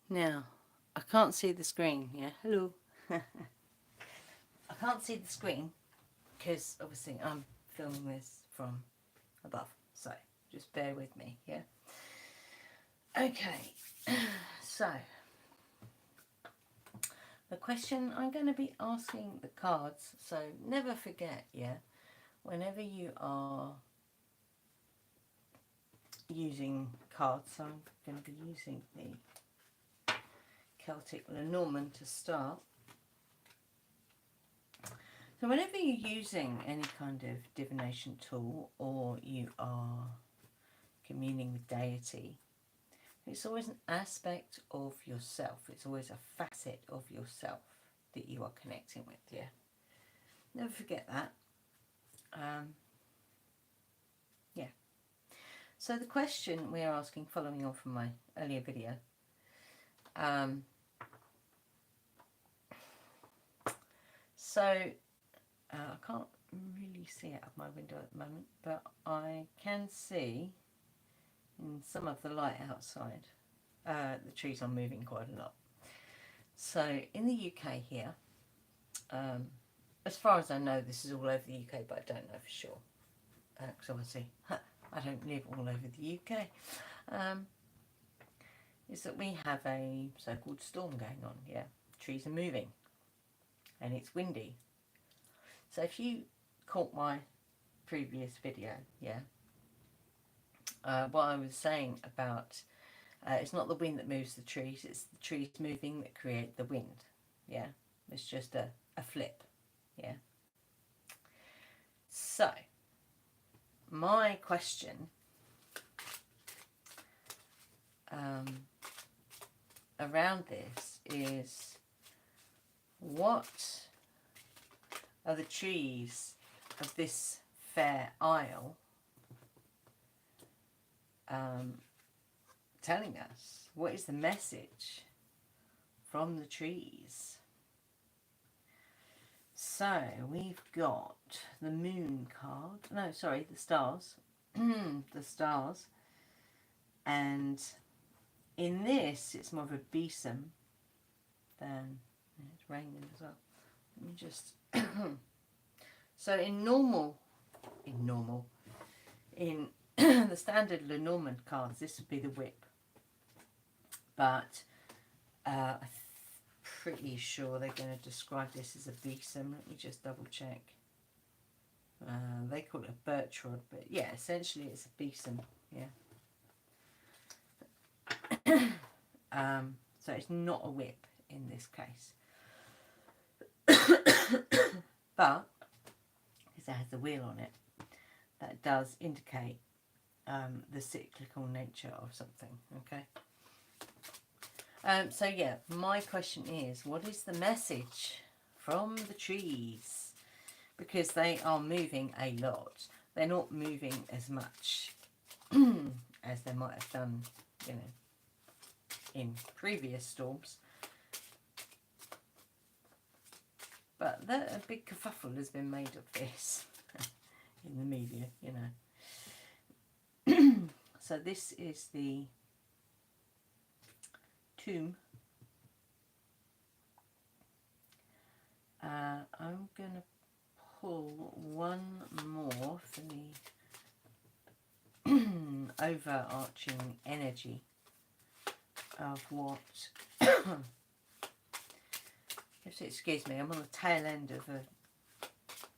Now, I can't see the screen. Yeah, hello. I can't see the screen because obviously I'm filming this from above. So just bear with me. Yeah. Okay. So the question I'm going to be asking the cards. So never forget. Yeah. Whenever you are using cards, so I'm going to be using the Celtic Lenormand to start. So whenever you're using any kind of divination tool or you are communing with deity, it's always an aspect of yourself. It's always a facet of yourself that you are connecting with, yeah? Never forget that. Yeah. So the question we are asking, following on from my earlier video, I can't really see out of my window at the moment, but I can see in some of the light outside, the trees are moving quite a lot. So in the UK here, as far as I know, this is all over the UK, but I don't know for sure. Because obviously, I don't live all over the UK. Is that we have a so-called storm going on, yeah? Trees are moving. And it's windy. So if you caught my previous video, yeah, what I was saying about it's not the wind that moves the trees, it's the trees moving that create the wind, yeah? It's just a flip, yeah? So, my question around this is, what are the trees of this fair isle telling us? What is the message from the trees? So we've got the moon card. No, sorry, the stars. The stars. And in this, it's more of a besom than, it's raining as well. Let me just. So in the standard Lenormand cards, this would be the whip. But I'm pretty sure they're going to describe this as a besom. Let me just double check. They call it a birch rod, but yeah, essentially it's a besom. Yeah. So it's not a whip in this case. But because it has the wheel on it, that does indicate the cyclical nature of something. Okay. So yeah, my question is, what is the message from the trees? Because they are moving a lot. They're not moving as much as they might have done, you know, in previous storms. But a big kerfuffle has been made of this in the media, you know. So this is the tomb. I'm going to pull one more for the overarching energy of what. Excuse me, I'm on the tail end of a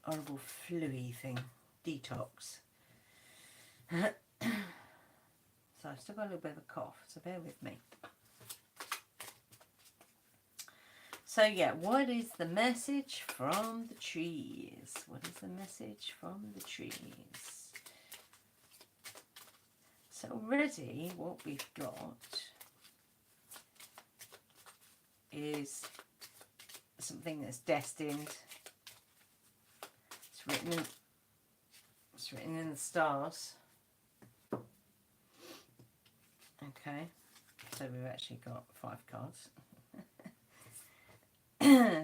horrible flu-y thing, detox. So I've still got a little bit of a cough, so bear with me. So yeah, what is the message from the trees? What is the message from the trees? So already what we've got is something that's destined. It's written in the stars. Okay, so we've actually got 5 cards.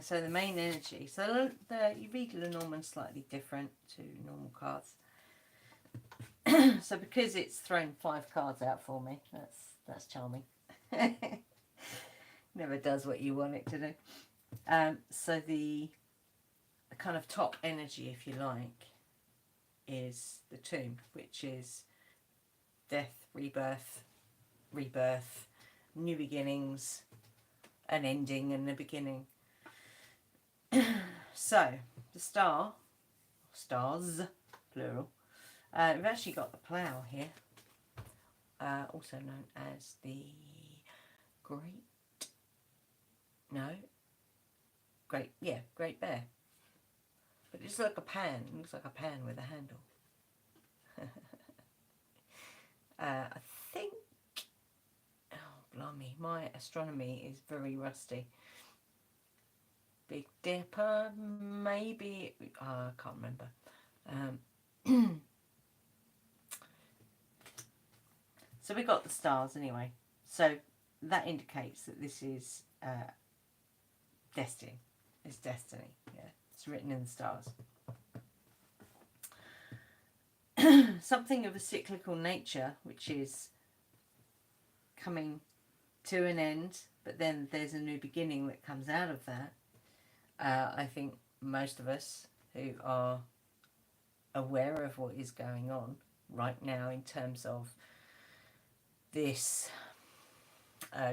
So the main energy. So you read Lenormand slightly different to normal cards. So because it's thrown 5 cards out for me, that's charming. Never does what you want it to do. So the kind of top energy, if you like, is the tomb, which is death, rebirth, new beginnings, an ending and a beginning. So the stars, plural. We've actually got the plough here, also known as the great bear. But it's like a pan. It looks like a pan with a handle. I think, oh blimey, my astronomy is very rusty. Big Dipper, maybe, I can't remember. So we got the stars anyway. So that indicates that this is destiny. It's destiny, yeah. It's written in the stars. Something of a cyclical nature, which is coming to an end, but then there's a new beginning that comes out of that. I think most of us who are aware of what is going on right now in terms of this,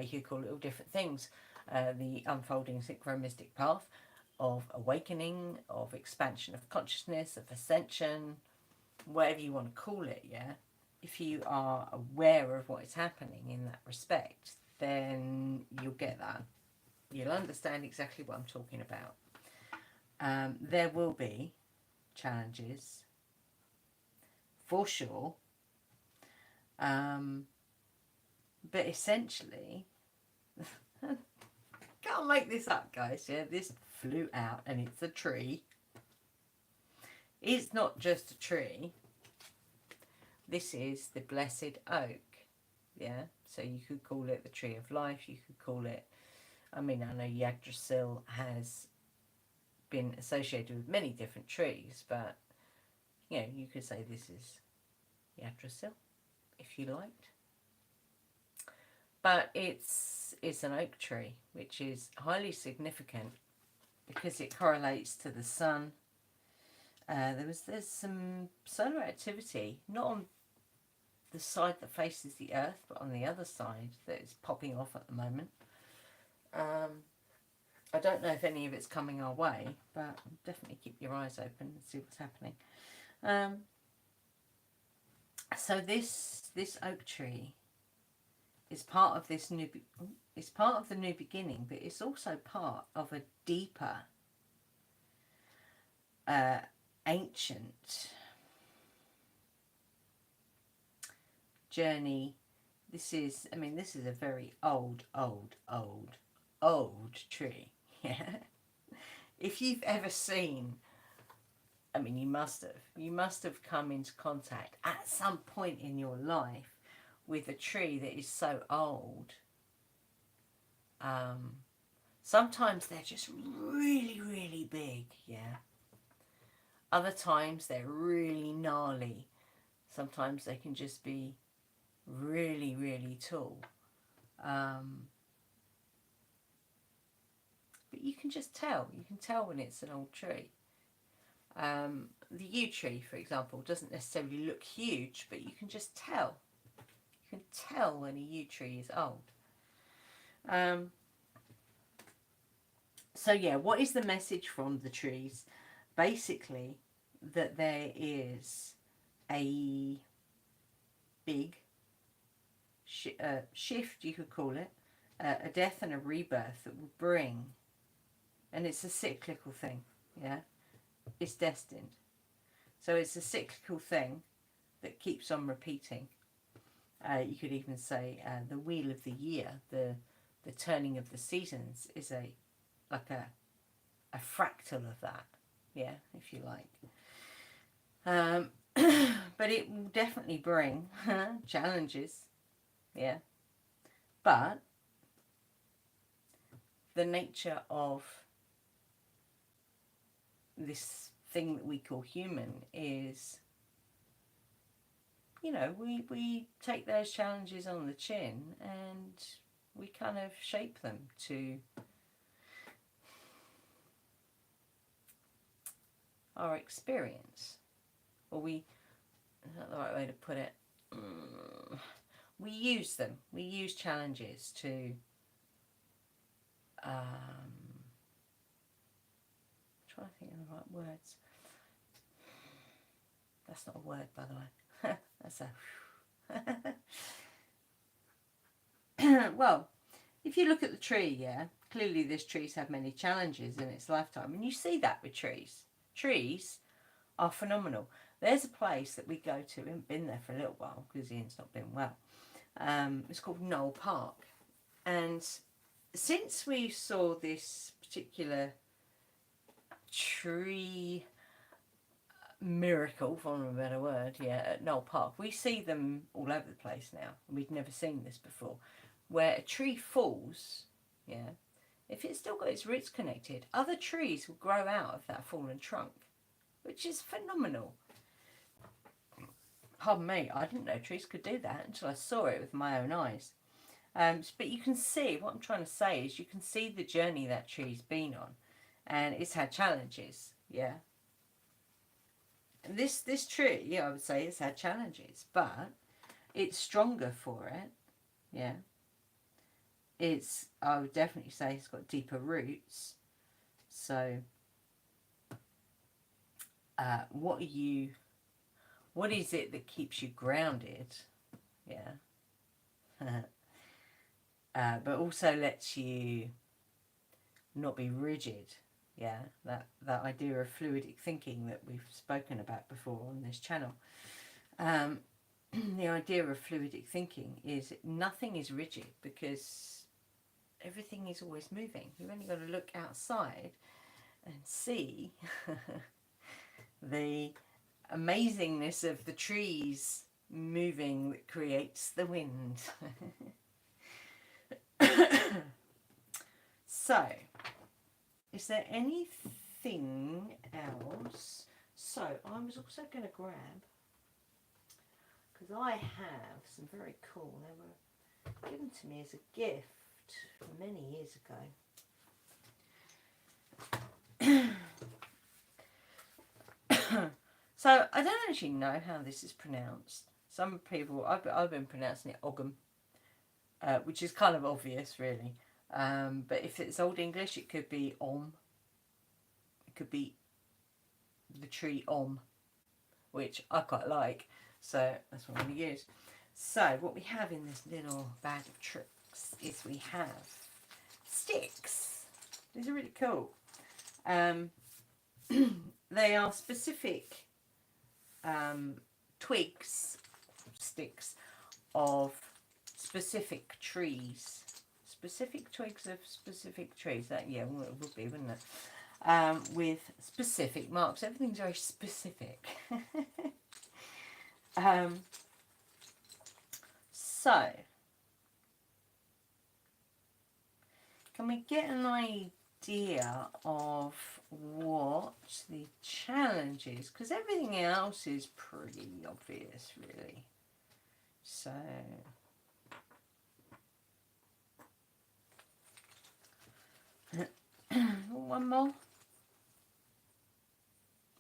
you could call it all different things, the unfolding synchronistic path of awakening, of expansion of consciousness, of ascension, whatever you want to call it, yeah? If you are aware of what is happening in that respect, then you'll get that. You'll understand exactly what I'm talking about. There will be challenges, for sure. But essentially, can't make this up, guys, yeah? This flew out and it's a tree. It's not just a tree. This is the blessed oak, yeah? So you could call it the tree of life. You could call it, I mean, I know Yggdrasil has been associated with many different trees, but, you know, you could say this is Yggdrasil, if you liked. But it's an oak tree, which is highly significant because it correlates to the sun. There's some solar activity, not on the side that faces the earth, but on the other side that is popping off at the moment. I don't know if any of it's coming our way, but definitely keep your eyes open and see what's happening. So this oak tree is part of this new. It's part of the new beginning, but it's also part of a deeper, ancient journey. This is a very old tree. Yeah. If you've ever seen, I mean, you must have come into contact at some point in your life with a tree that is so old. Sometimes they're just really, really big, yeah. Other times they're really gnarly. Sometimes they can just be really, really tall. But you can just tell. You can tell when it's an old tree. The yew tree, for example, doesn't necessarily look huge, but you can just tell. You can tell when a yew tree is old. So yeah, what is the message from the trees? Basically, that there is a big shift, you could call it, a death and a rebirth that will bring, and it's a cyclical thing, yeah? It's destined. So it's a cyclical thing that keeps on repeating. You could even say the wheel of the year, the turning of the seasons is like a fractal of that, yeah, if you like. But it will definitely bring challenges, yeah. But the nature of this thing that we call human is, you know, we take those challenges on the chin and we kind of shape them to our experience. Or we, is that the right way to put it? We use them. We use challenges to trying to think of the right words. That's not a word, by the way. That's a well, if you look at the tree, yeah, clearly this tree's had many challenges in its lifetime, and you see that with trees. Trees are phenomenal. There's a place that we go to, we haven't been there for a little while because Ian's not been well. It's called Knoll Park, and since we saw this particular tree miracle, for want of a better word, yeah, at Knoll Park, we see them all over the place now. We'd never seen this before, where a tree falls, yeah, if it's still got its roots connected, other trees will grow out of that fallen trunk, which is phenomenal. Pardon me, I didn't know trees could do that until I saw it with my own eyes. But you can see, what I'm trying to say is you can see the journey that tree's been on, and it's had challenges, yeah. And this tree, yeah, I would say it's had challenges, but it's stronger for it, yeah. It's, I would definitely say it's got deeper roots. So, what is it that keeps you grounded, yeah. But also lets you not be rigid, yeah, that idea of fluidic thinking that we've spoken about before on this channel. The idea of fluidic thinking is nothing is rigid because everything is always moving. You've only got to look outside and see the amazingness of the trees moving that creates the wind. So, is there anything else? So, I was also going to grab, because I have some very cool, they were given to me as a gift many years ago. So, I don't actually know how this is pronounced. Some people, I've been pronouncing it Ogham, which is kind of obvious, really. But if it's Old English, it could be Om. It could be the tree Om, which I quite like. So that's what I'm going to use. So what we have in this little bag of tricks is we have sticks. These are really cool. They are specific twigs, sticks of specific trees. Specific twigs of specific trees. That, yeah, well, it would be, wouldn't it? With specific marks. Everything's very specific. So, can we get an idea of what the challenge is? Because everything else is pretty obvious, really. So, one more.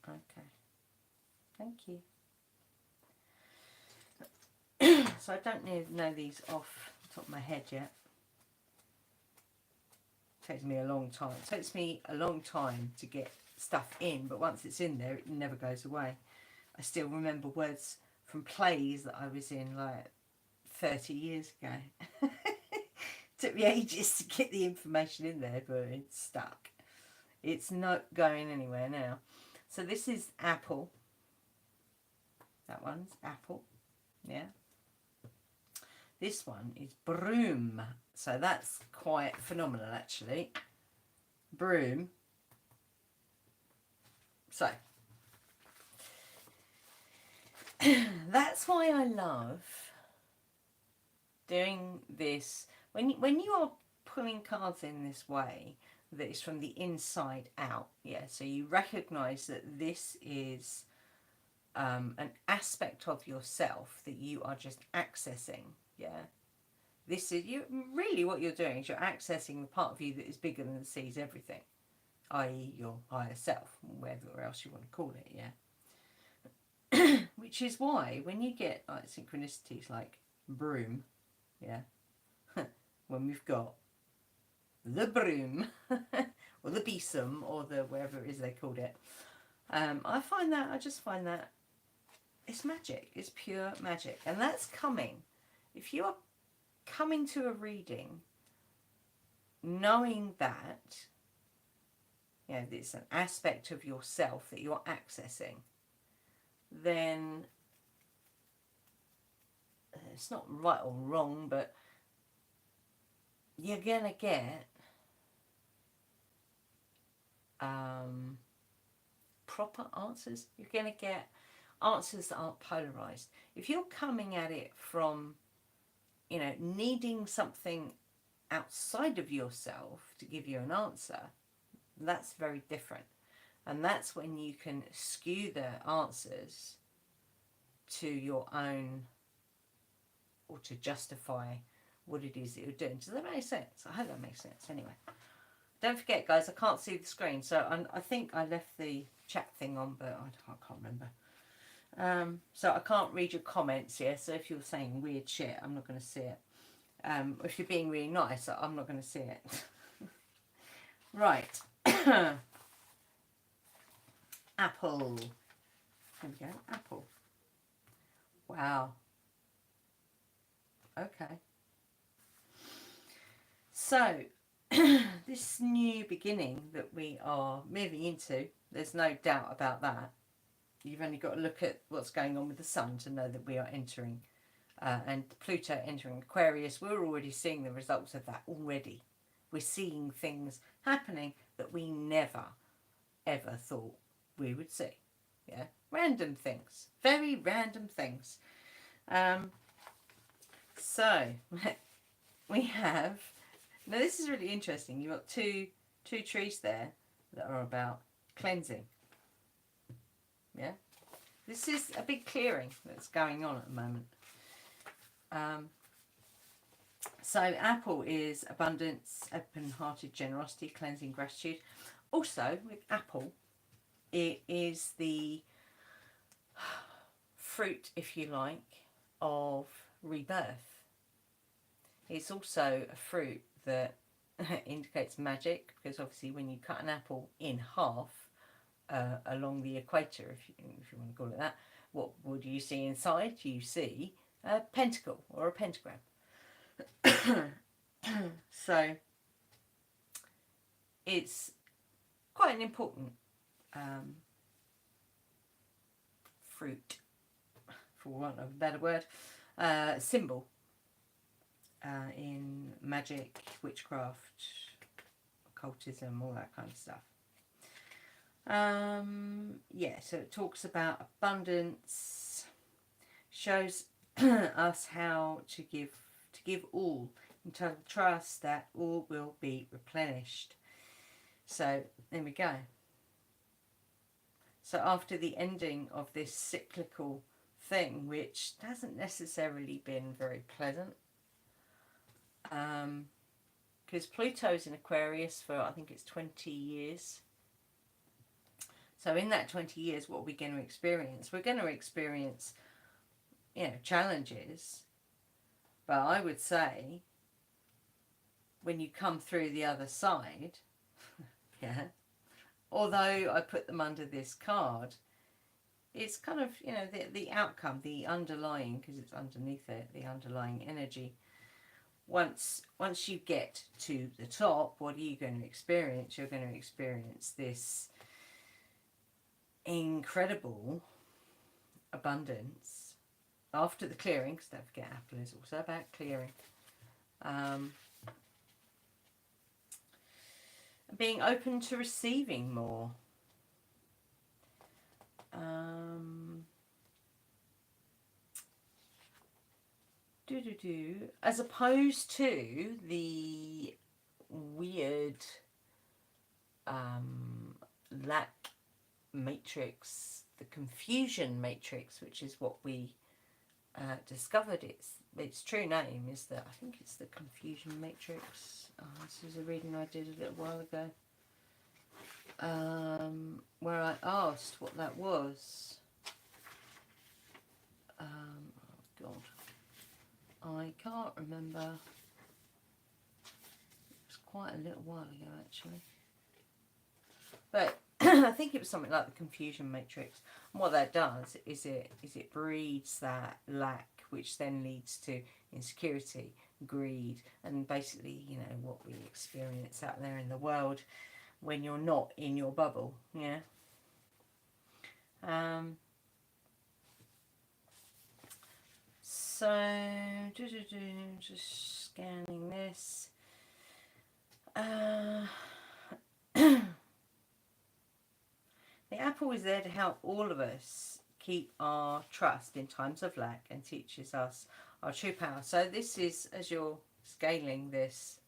Okay. Thank you. So I don't know these off the top of my head yet. It takes me a long time. It takes me a long time to get stuff in, but once it's in there, it never goes away. I still remember words from plays that I was in like 30 years ago. Took me ages to get the information in there, but it's stuck. It's not going anywhere now. So this is apple. That one's apple. Yeah. This one is broom. So that's quite phenomenal, actually. Broom. So that's why I love doing this. When you are pulling cards in this way, that is from the inside out, yeah, so you recognise that this is an aspect of yourself that you are just accessing, yeah, This is you. Really, what you're doing is you're accessing the part of you that is bigger than sees everything, i.e., your higher self, whatever else you want to call it. Yeah. Which is why when you get like synchronicities like broom, yeah, when we've got the broom or the besom or the wherever it is they called it, I just find that it's magic. It's pure magic, and that's coming. If you are coming to a reading knowing that, you know, it's an aspect of yourself that you're accessing, then it's not right or wrong, but you're going to get proper answers. You're going to get answers that aren't polarized. If you're coming at it from, you know, needing something outside of yourself to give you an answer, that's very different. And that's when you can skew the answers to your own, or to justify what it is that you're doing. Does that make sense? I hope that makes sense. Anyway, don't forget, guys, I can't see the screen, so I think I left the chat thing on, but I can't remember. So I can't read your comments here, so if you're saying weird shit, I'm not going to see it. If you're being really nice, I'm not going to see it. Right. Apple. There we go. Apple. Wow. Okay. So, this new beginning that we are moving into, there's no doubt about that. You've only got to look at what's going on with the sun to know that we are entering, and Pluto entering Aquarius. We're already seeing the results of that already. We're seeing things happening that we never, ever thought we would see. Yeah, random things, very random things. So we have, now this is really interesting. You've got two trees there that are about cleansing. Yeah, this is a big clearing that's going on at the moment. So Apple is abundance, open-hearted generosity, cleansing, gratitude. Also with Apple, it is the fruit, if you like, of rebirth. It's also a fruit that indicates magic, because obviously when you cut an apple in half along the equator, if you want to call it that, what do you see inside? You see a pentacle or a pentagram. So it's quite an important fruit, for want of a better word, symbol in magic, witchcraft, occultism, all that kind of stuff. Yeah, so it talks about abundance, shows us how to give all in total trust that all will be replenished. So there we go. So after the ending of this cyclical thing, which hasn't necessarily been very pleasant, because Pluto's in Aquarius for, I think it's 20 years. So in that 20 years, what are we going to experience? We're going to experience, you know, challenges. But I would say, when you come through the other side, yeah, although I put them under this card, it's kind of, you know, the outcome, the underlying, because it's underneath it, the underlying energy. Once you get to the top, what are you going to experience? You're going to experience this incredible abundance after the clearing, because don't forget Apple is also about clearing. Being open to receiving more. As opposed to the weird lack matrix, the confusion matrix, which is what we discovered its true name is I think it's the Confusion Matrix. Oh, this is a reading I did a little while ago, where I asked what that was. Oh God, I can't remember. It was quite a little while ago actually, but I think it was something like the Confusion Matrix. And what that does is it breeds that lack, which then leads to insecurity, greed, and basically, you know, what we experience out there in the world when you're not in your bubble. Yeah. So just scanning this. The apple is there to help all of us keep our trust in times of lack and teaches us our true power. So this is, as you're scaling this,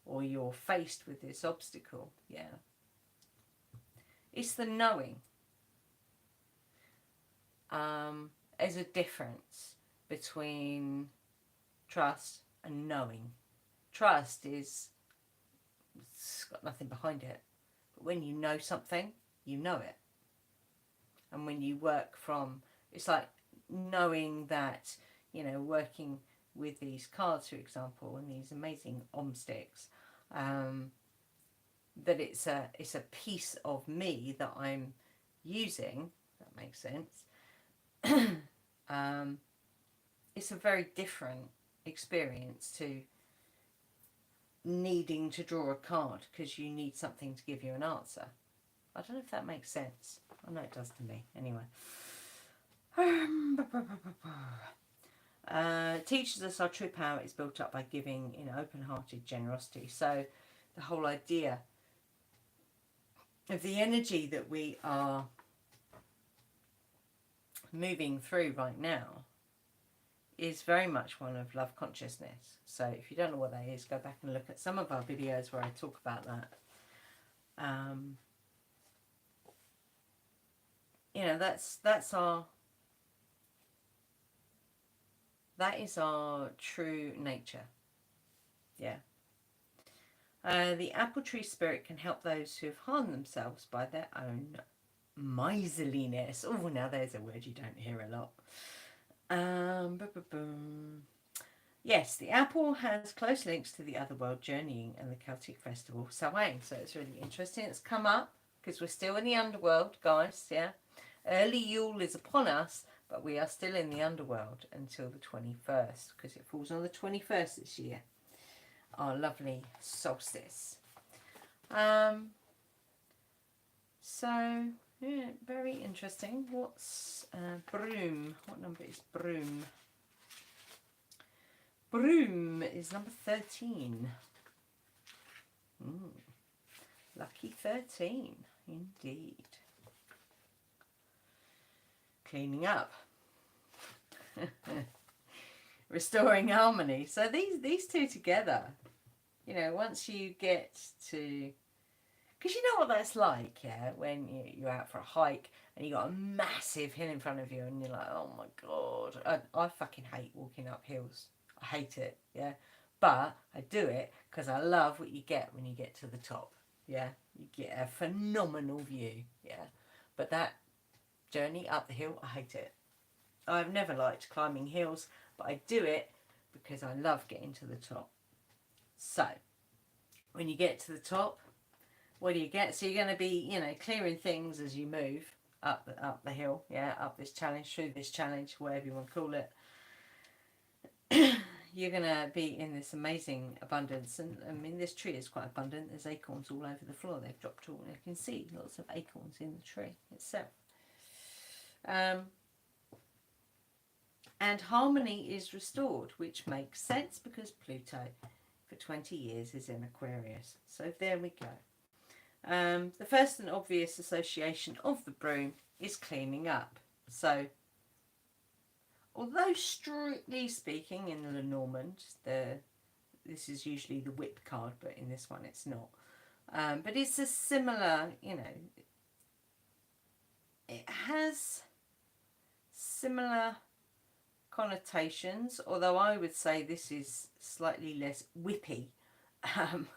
or you're faced with this obstacle, yeah, it's the knowing. There's a difference between trust and knowing. Trust it's got nothing behind it. But when you know something, you know it. And when you work from, it's like knowing that, you know, working with these cards, for example, and these amazing om sticks, that it's a piece of me that I'm using. If that makes sense. It's a very different experience to needing to draw a card because you need something to give you an answer. I don't know if that makes sense. I know it does to me. Anyway. Teaches us our true power is built up by giving in open-hearted generosity. So the whole idea of the energy that we are moving through right now is very much one of love consciousness. So if you don't know what that is, go back and look at some of our videos where I talk about that. You know, that is our true nature. Yeah. The apple tree spirit can help those who have harmed themselves by their own miserliness. Oh, now there's a word you don't hear a lot. Yes, the apple has close links to the otherworld journeying and the Celtic festival Samhain. So it's really interesting. It's come up because we're still in the underworld, guys. Yeah, early Yule is upon us, but we are still in the underworld until the 21st because it falls on the 21st this year. Our lovely solstice. So yeah, very interesting. What's Broom? What number is Broom? Broom is number 13. Lucky 13, indeed. Cleaning up. Restoring harmony. So these two together, you know, once you get to... Because you know what that's like, yeah? When you're out for a hike and you got a massive hill in front of you and you're like, oh my God. I fucking hate walking up hills. I hate it, yeah? But I do it because I love what you get when you get to the top, yeah? You get a phenomenal view, yeah? But that journey up the hill, I hate it. I've never liked climbing hills, but I do it because I love getting to the top. So, when you get to the top, what do you get? So you're going to be, you know, clearing things as you move up the hill, yeah, up this challenge, through this challenge, whatever you want to call it. You're going to be in this amazing abundance. And I mean, this tree is quite abundant. There's acorns all over the floor. They've dropped all, you can see lots of acorns in the tree itself. And harmony is restored, which makes sense because Pluto for 20 years is in Aquarius. So there we go. The first and obvious association of the broom is cleaning up. So, although strictly speaking in the Lenormand, this is usually the whip card, but in this one it's not. But it's a similar, you know, it has similar connotations, although I would say this is slightly less whippy um,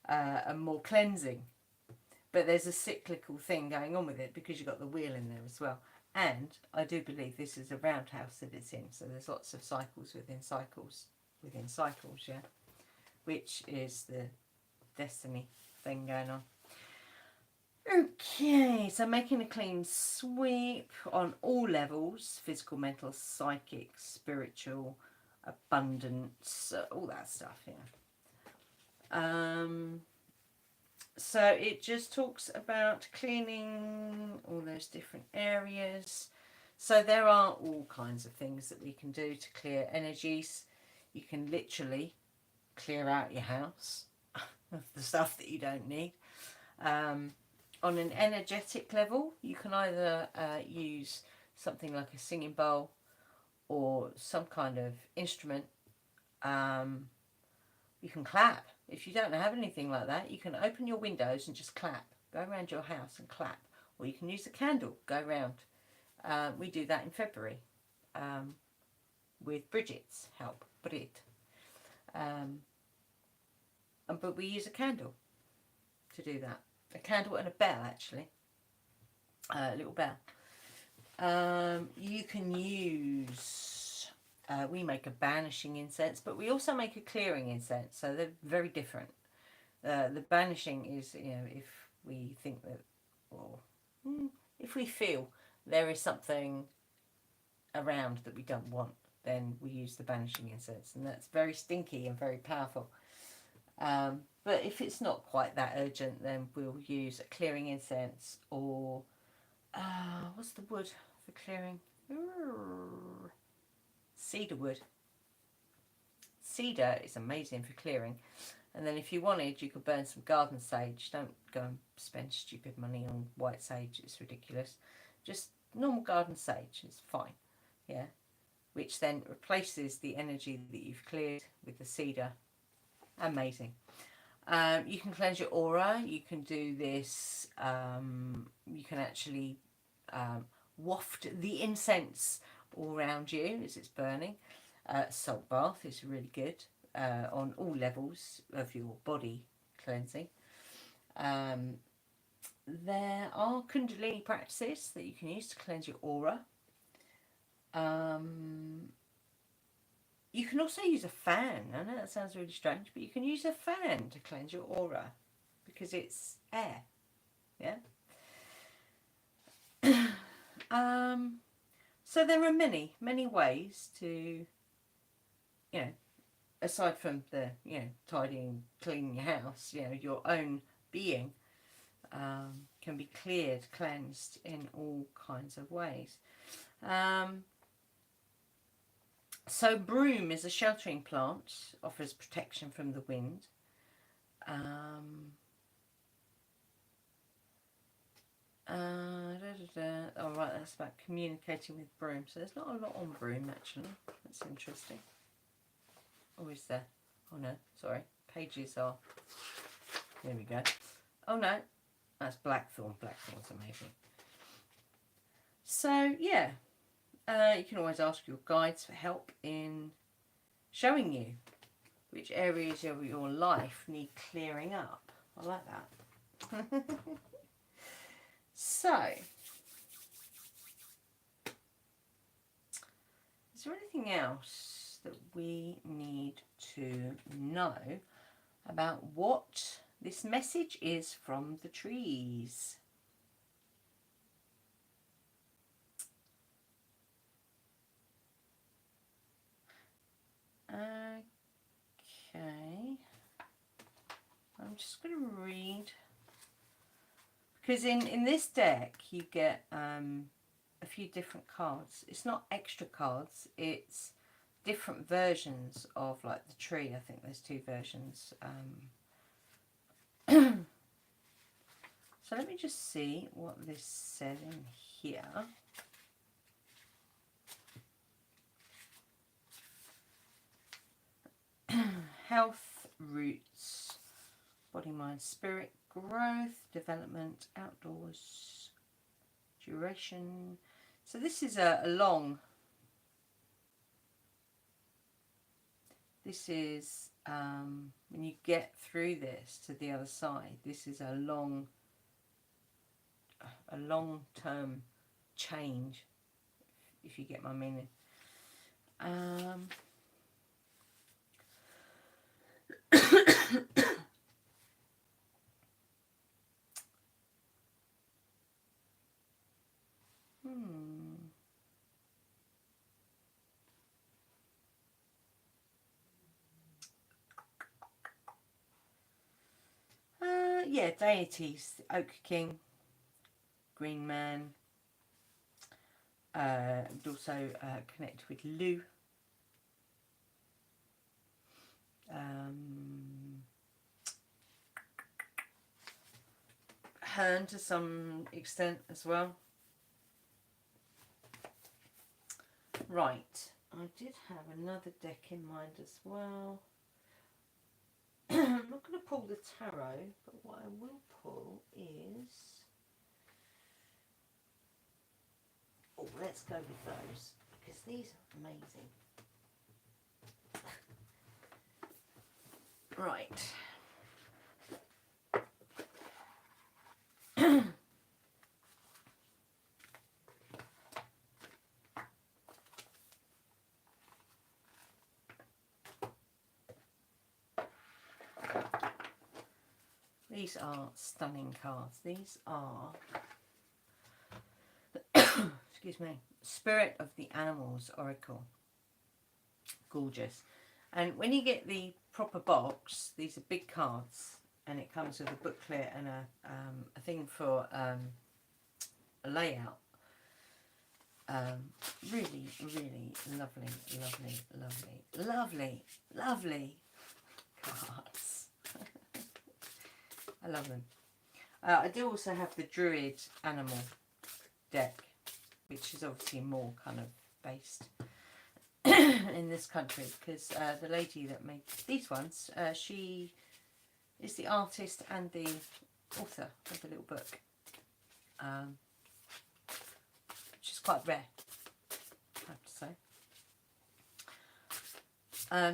and more cleansing. But there's a cyclical thing going on with it because you've got the wheel in there as well. And I do believe this is a roundhouse that it's in, so there's lots of cycles within cycles within cycles, yeah, which is the destiny thing going on. Okay, so making a clean sweep on all levels: physical, mental, psychic, spiritual, abundance, all that stuff, yeah. So it just talks about cleaning all those different areas. So there are all kinds of things that we can do to clear energies. You can literally clear out your house of the stuff that you don't need. On an energetic level, you can either use something like a singing bowl or some kind of instrument. You can clap. If you don't have anything like that, you can open your windows and just clap. Go around your house and clap. Or you can use a candle, go round. We do that in February with Bridget's help. But we use a candle to do that. A candle and a bell, actually. A little bell. You can use... we make a banishing incense, but we also make a clearing incense, so they're very different. The banishing is, you know, if we think that, or if we feel there is something around that we don't want, then we use the banishing incense, and that's very stinky and very powerful. But if it's not quite that urgent, then we'll use a clearing incense or what's the wood for clearing? Cedar wood. Cedar is amazing for clearing. And then if you wanted, you could burn some garden sage. Don't go and spend stupid money on white sage. It's ridiculous. Just normal garden sage is fine. Yeah. Which then replaces the energy that you've cleared with the cedar. Amazing. You can cleanse your aura. You can do this. You can actually waft the incense all around you as it's burning. Salt bath is really good on all levels of your body cleansing. There are Kundalini practices that you can use to cleanse your aura. You can also use a fan. I know that sounds really strange, but you can use a fan to cleanse your aura because it's air. Yeah. So there are many, many ways to, you know, aside from the, you know, tidying, cleaning your house, you know, your own being can be cleared, cleansed in all kinds of ways. So broom is a sheltering plant, offers protection from the wind. Oh, right, that's about communicating with broom. So there's not a lot on broom, actually. That's interesting. Oh, is there? Oh, no, sorry. Pages are... There we go. Oh, no. That's blackthorn. Blackthorn's amazing. So, yeah. You can always ask your guides for help in showing you which areas of your life need clearing up. I like that. So, is there anything else that we need to know about what this message is from the trees? Okay, I'm just going to read, because in this deck you get a few different cards. It's not extra cards, it's different versions of like the tree. I think there's two versions. So let me just see what this says in here. Health, roots, body, mind, spirit, growth, development, outdoors, duration. So this is a long This is, when you get through this to the other side, this is a long-term change, if you get my meaning. Yeah, deities, Oak King, Green Man, would also connect with Lu. Hern to some extent as well. Right, I did have another deck in mind as well. I'm not going to pull the tarot, but what I will pull is... Oh, let's go with those, because these are amazing. Right. These are stunning cards. These are, excuse me, Spirit of the Animals Oracle. Gorgeous. And when you get the proper box, these are big cards, and it comes with a booklet and a thing for a layout. Really, really lovely, lovely, lovely, lovely, lovely cards. I love them. I do also have the Druid Animal deck, which is obviously more kind of based in this country, because the lady that made these ones, she is the artist and the author of the little book, which is quite rare, I have to say.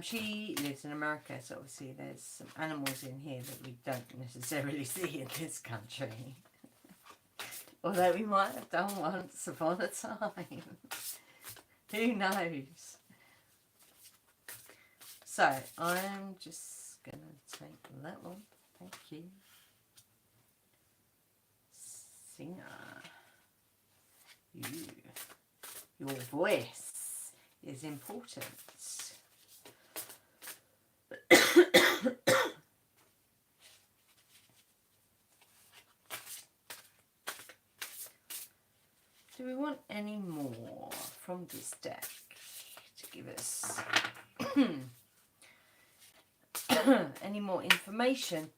She lives in America, so obviously there's some animals in here that we don't necessarily see in this country. Although we might have done once upon a time. Who knows? So, I'm just going to take that one. Thank you. Singer. Your voice is important. Do we want any more from this deck to give us any more information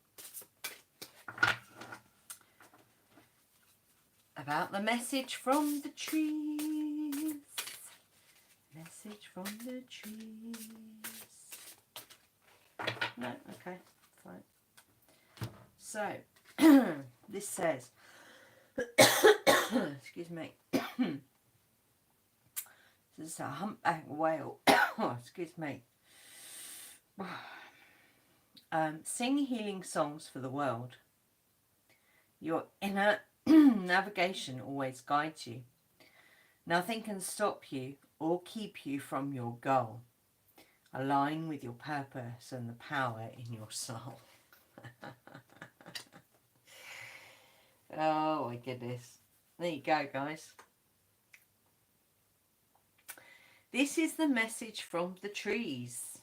about the message from the trees? Message from the trees. No, okay, fine. So, this says, excuse me, this is a humpback whale. Excuse me. Sing healing songs for the world. Your inner navigation always guides you. Nothing can stop you or keep you from your goal. Align with your purpose and the power in your soul. Oh my goodness. There you go, guys. This is the message from the trees.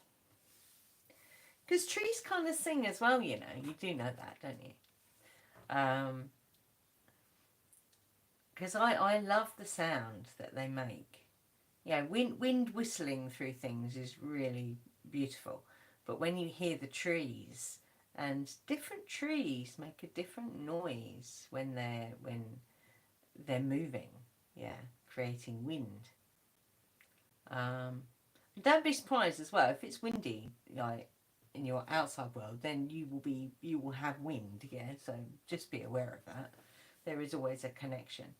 Because trees kind of sing as well, you know. You do know that, don't you? Because I love the sound that they make. Yeah, wind whistling through things is really beautiful. But when you hear the trees, and different trees make a different noise when they're moving, yeah, creating wind. Don't be surprised as well if it's windy, like in your outside world, then you will have wind, yeah. So just be aware of that. There is always a connection.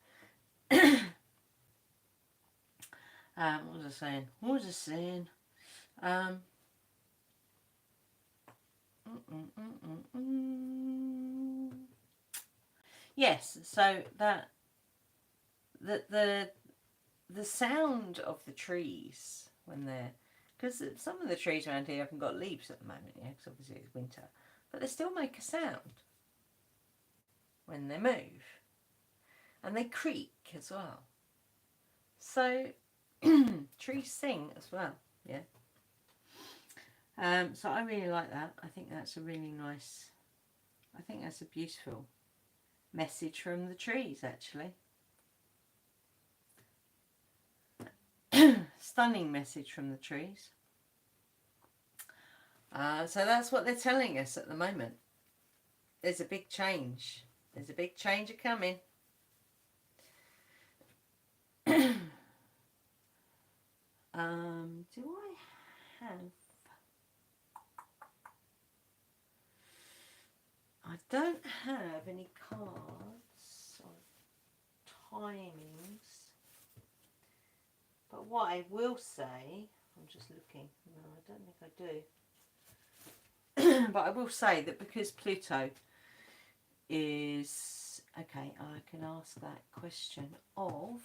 What was I saying? Yes, so that the sound of the trees when they're, because some of the trees around here haven't got leaves at the moment, yeah, because obviously it's winter, but they still make a sound when they move, and they creak as well. So trees sing as well, yeah. So I really like that. I think that's a really nice, I think that's a beautiful message from the trees, actually. Stunning message from the trees. So that's what they're telling us at the moment. There's a big change. There's a big change coming. Do I have... I don't have any cards or timings. But what I will say, I'm just looking. No, I don't think I do. But I will say that because Pluto is... Okay, I can ask that question of...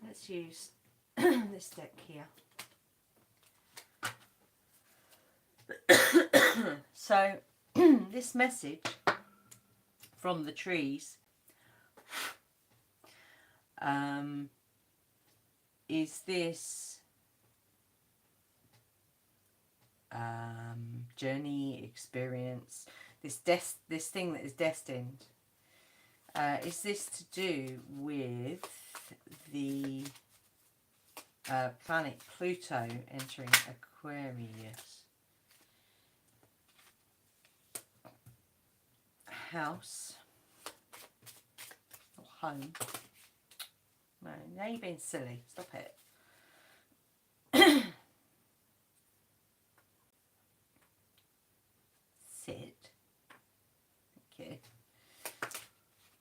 Let's use this deck here. So, this message from the trees is this journey, experience, this thing that is destined. Is this to do with the planet Pluto entering Aquarius? House or home? No, now you're being silly. Stop it. Sit. Okay.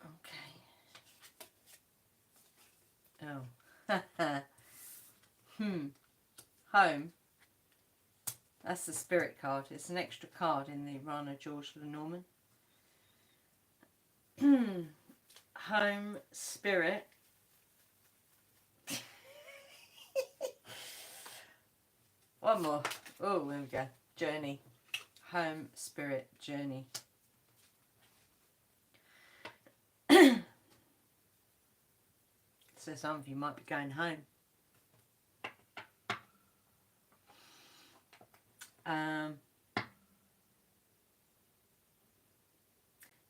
Okay. Oh. Home. That's the spirit card. It's an extra card in the Rana George Lenormand. Home, spirit. One more. Oh, there we go. Journey. Home, spirit, journey. So some of you might be going home.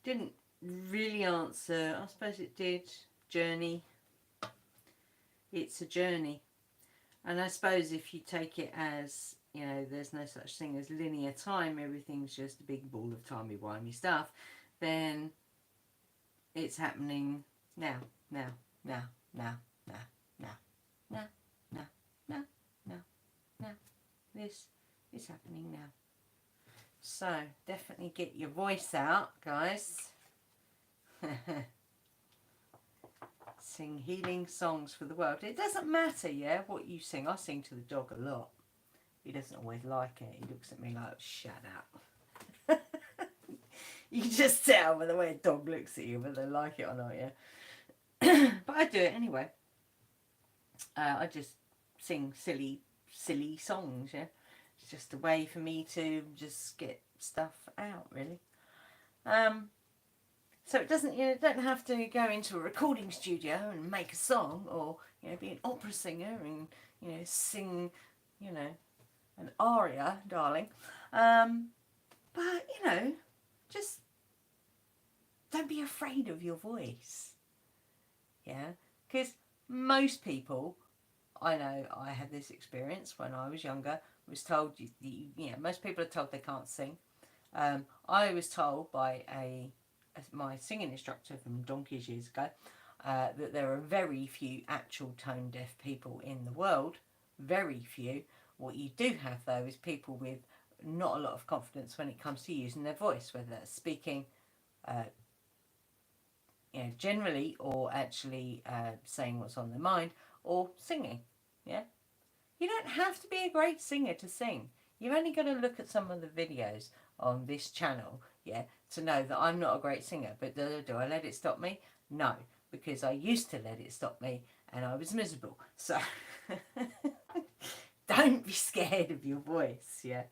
Didn't really answer. I suppose it did. Journey. It's a journey. And I suppose if you take it as, you know, there's no such thing as linear time, everything's just a big ball of timey-wimey stuff, then it's happening now, now, now, now, now, now, now, now, now, now, now. This is happening now. So, definitely get your voice out, guys. Sing healing songs for the world. It doesn't matter, yeah, what you sing. I sing to the dog a lot. He doesn't always like it. He looks at me like, shut up. You can just tell by the way a dog looks at you whether they like it or not, yeah. But I do it anyway. I just sing silly songs, yeah. It's just a way for me to just get stuff out, really. So it doesn't, you know, don't have to go into a recording studio and make a song, or, you know, be an opera singer and, you know, sing, you know, an aria, darling. But, you know, just don't be afraid of your voice. Yeah, because most people, I know I had this experience when I was younger, was told, you know, most people are told they can't sing. I was told by my singing instructor from donkeys years ago that there are very few actual tone deaf people in the world. Very few. What you do have, though, is people with not a lot of confidence when it comes to using their voice, whether that's speaking, you know, generally, or actually saying what's on their mind, or singing. Yeah, you don't have to be a great singer to sing. You've only got to look at some of the videos on this channel, yeah, to know that I'm not a great singer. But do I let it stop me? No, because I used to let it stop me and I was miserable. So don't be scared of your voice, yeah.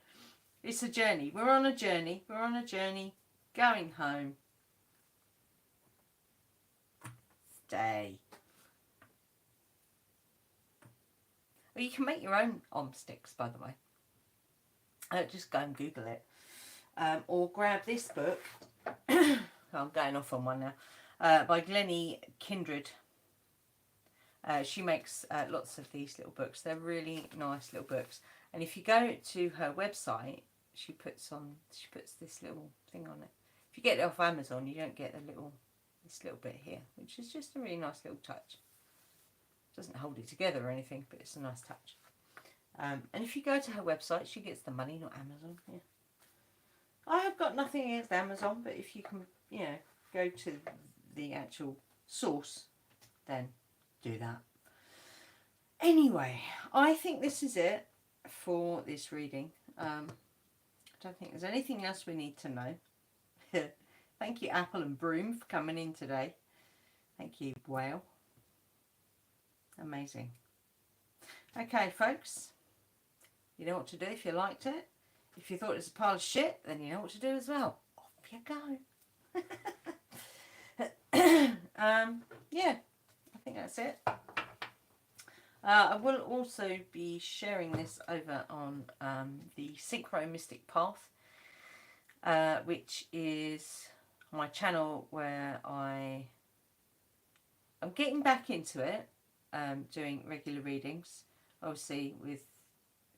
It's a journey. We're on a journey. We're on a journey going home. Stay. Well, you can make your own om sticks, by the way. Just go and Google it. Or grab this book. I'm going off on one now. By Glennie Kindred. She makes lots of these little books. They're really nice little books. And if you go to her website, she puts this little thing on it. If you get it off Amazon, you don't get this little bit here, which is just a really nice little touch. Doesn't hold it together or anything, but it's a nice touch. And if you go to her website, she gets the money, not Amazon. Yeah. I have got nothing against Amazon, but if you can, you know, go to the actual source, then do that. Anyway, I think this is it for this reading. I don't think there's anything else we need to know. Thank you, Apple and Broom, for coming in today. Thank you, Whale. Amazing. Okay, folks. You know what to do if you liked it. If you thought it was a pile of shit, then you know what to do as well. Off you go. Yeah, I think that's it. I will also be sharing this over on the Synchro Mystic Path, which is my channel where I'm getting back into it, doing regular readings, obviously with,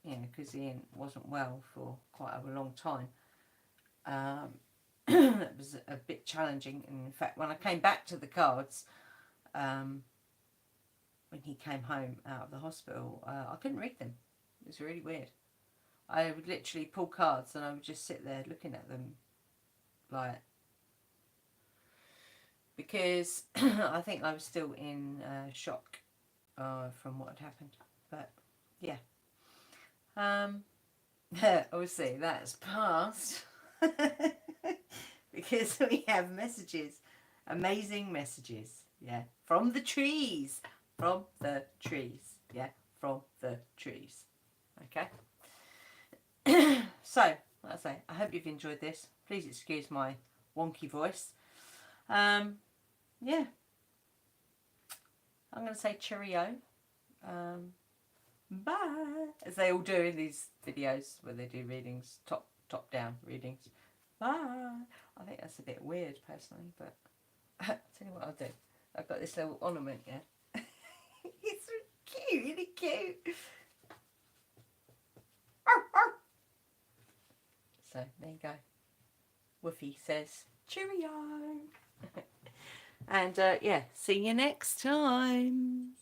you know, because Ian wasn't well for quite a long time. It was a bit challenging, and in fact when I came back to the cards, when he came home out of the hospital, I couldn't read them. It was really weird. I would literally pull cards and I would just sit there looking at them, like, because I think I was still in shock from what had happened. But yeah, obviously that's passed because we have messages, amazing messages, yeah, from the trees. From the trees, yeah, from the trees. Okay. So, like I say, I hope you've enjoyed this. Please excuse my wonky voice. Yeah. I'm going to say cheerio. Bye. As they all do in these videos where they do readings, top down readings. Bye. I think that's a bit weird personally, but I'll tell you what I'll do. I've got this little ornament, yeah. It's so cute, really cute. So there you go. Woofy says cheerio. And yeah, see you next time.